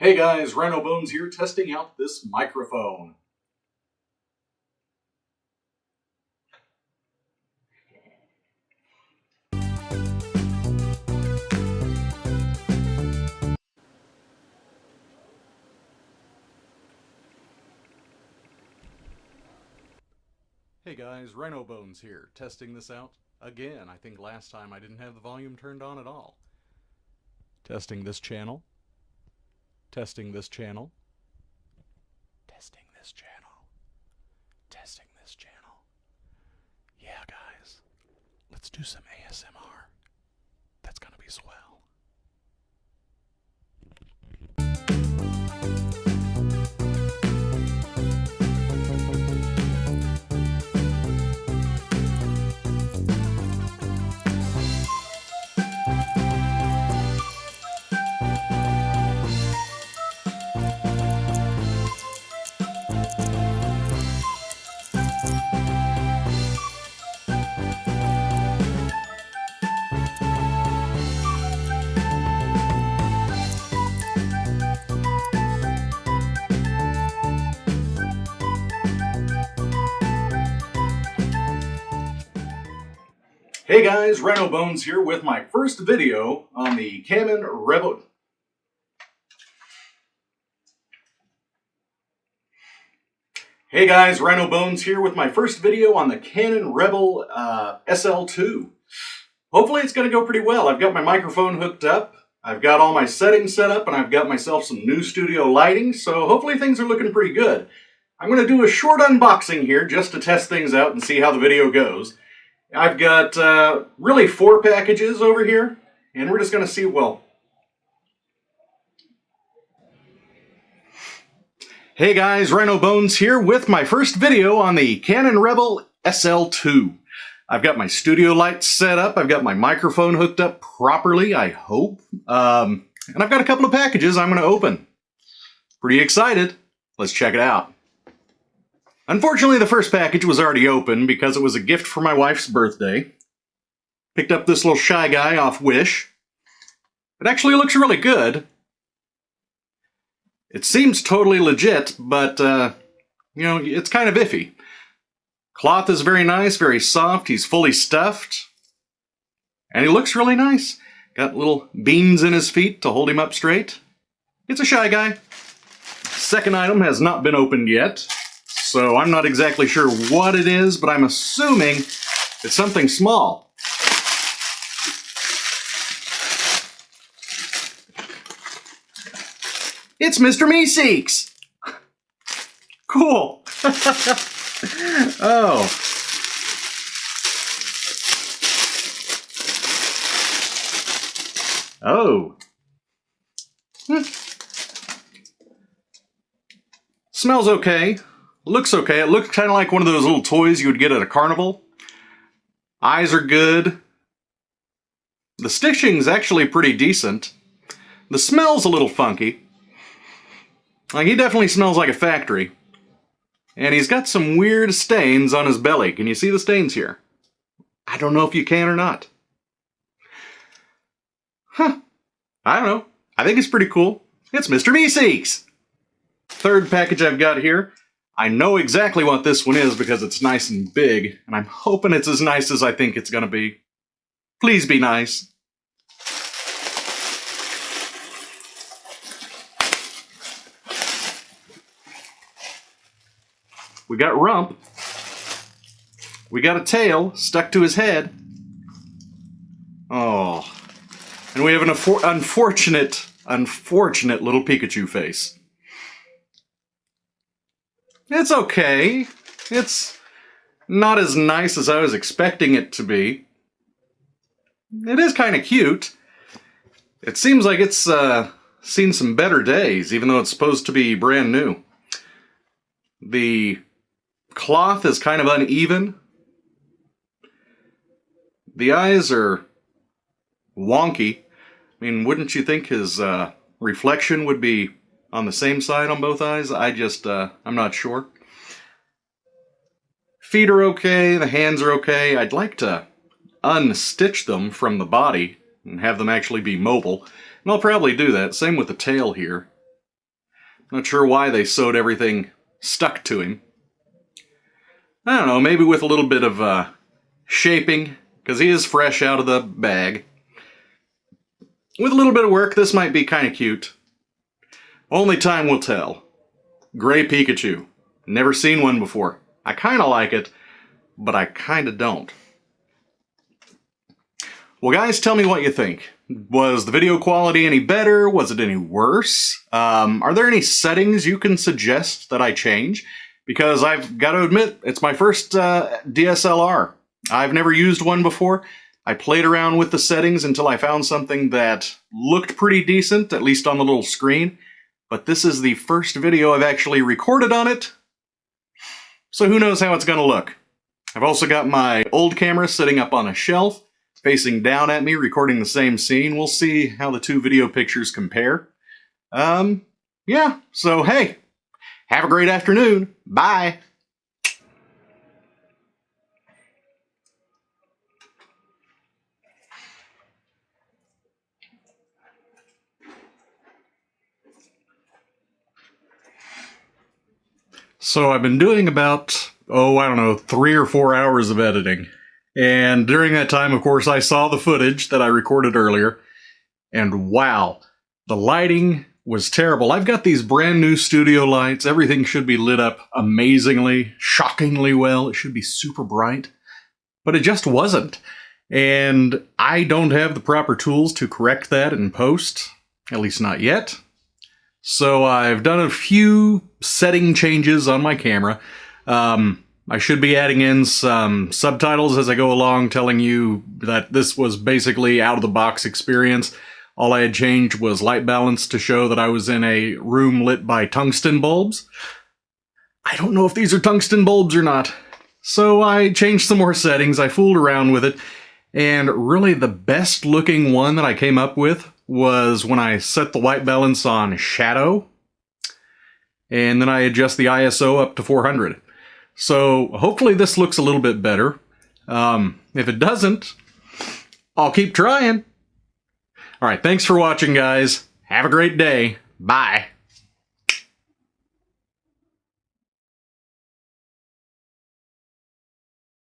Hey guys, Ryno Bones here, testing out this microphone. Hey guys, Ryno Bones here, testing this out again. I think last time I didn't have the volume turned on at all. Testing this channel. Testing this channel. Testing this channel. Testing this channel. Yeah, guys. Let's do some ASMR. That's gonna be swell. Hey guys, Ryno Bones here with my first video on the Canon Rebel. Hey guys, Ryno Bones here with my first video on the Canon Rebel SL2. Hopefully it's going to go pretty well. I've got my microphone hooked up, I've got all my settings set up, and I've got myself some new studio lighting, so hopefully things are looking pretty good. I'm going to do a short unboxing here just to test things out and see how the video goes. I've got really 4 packages over here, and we're just going to see, well... Hey guys, Ryno Bones here with my first video on the Canon Rebel SL2. I've got my studio lights set up, I've got my microphone hooked up properly, I hope, and I've got a couple of packages I'm going to open. Pretty excited. Let's check it out. Unfortunately, the first package was already open because it was a gift for my wife's birthday. Picked up this little Shy Guy off Wish. It actually looks really good. It seems totally legit, but, you know, it's kind of iffy. Cloth is very nice, very soft. He's fully stuffed. And he looks really nice. Got little beans in his feet to hold him up straight. It's a Shy Guy. Second item has not been opened yet. So I'm not exactly sure what it is, but I'm assuming it's something small. It's Mr. Meeseeks! Cool! Oh. Oh. Smells okay. Looks okay. It looks kind of like one of those little toys you would get at a carnival. Eyes are good. The stitching's actually pretty decent. The smell's a little funky. Like, he definitely smells like a factory. And he's got some weird stains on his belly. Can you see the stains here? I don't know if you can or not. Huh. I don't know. I think it's pretty cool. It's Mr. Meeseeks! Third package I've got here. I know exactly what this one is because it's nice and big, and I'm hoping it's as nice as I think it's going to be. Please be nice. We got Rump. We got a tail stuck to his head. Oh. And we have an unfortunate little Pikachu face. It's okay. It's not as nice as I was expecting it to be. It is kind of cute. It seems like it's seen some better days, even though it's supposed to be brand new. The cloth is kind of uneven. The eyes are wonky. I mean, wouldn't you think his reflection would be on the same side on both eyes? I'm not sure. Feet are okay, the hands are okay. I'd like to unstitch them from the body and have them actually be mobile. And I'll probably do that. Same with the tail here. Not sure why they sewed everything stuck to him. I don't know, maybe with a little bit of shaping, because he is fresh out of the bag. With a little bit of work, this might be kind of cute. Only time will tell. Gray Pikachu. Never seen one before. I kind of like it, but I kind of don't. Well, guys, tell me what you think. Was the video quality any better? Was it any worse? Are there any settings you can suggest that I change? Because I've got to admit, it's my first DSLR. I've never used one before. I played around with the settings until I found something that looked pretty decent, at least on the little screen. But this is the first video I've actually recorded on it, so who knows how it's going to look. I've also got my old camera sitting up on a shelf, facing down at me, recording the same scene. We'll see how the two video pictures compare. Yeah, so hey, have a great afternoon. Bye. So I've been doing about, I don't know, 3 or 4 hours of editing. And during that time, of course, I saw the footage that I recorded earlier. And wow, the lighting was terrible. I've got these brand new studio lights. Everything should be lit up amazingly, shockingly well. It should be super bright. But it just wasn't. And I don't have the proper tools to correct that in post. At least not yet. So I've done a few setting changes on my camera. I should be adding in some subtitles as I go along, telling you that this was basically out-of-the-box experience. All I had changed was light balance to show that I was in a room lit by tungsten bulbs. I don't know if these are tungsten bulbs or not. So I changed some more settings, I fooled around with it, and really the best looking one that I came up with was when I set the white balance on shadow, and then I adjust the ISO up to 400. So hopefully this looks a little bit better. If it doesn't, I'll keep trying. All right, thanks for watching, guys. Have a great day. Bye.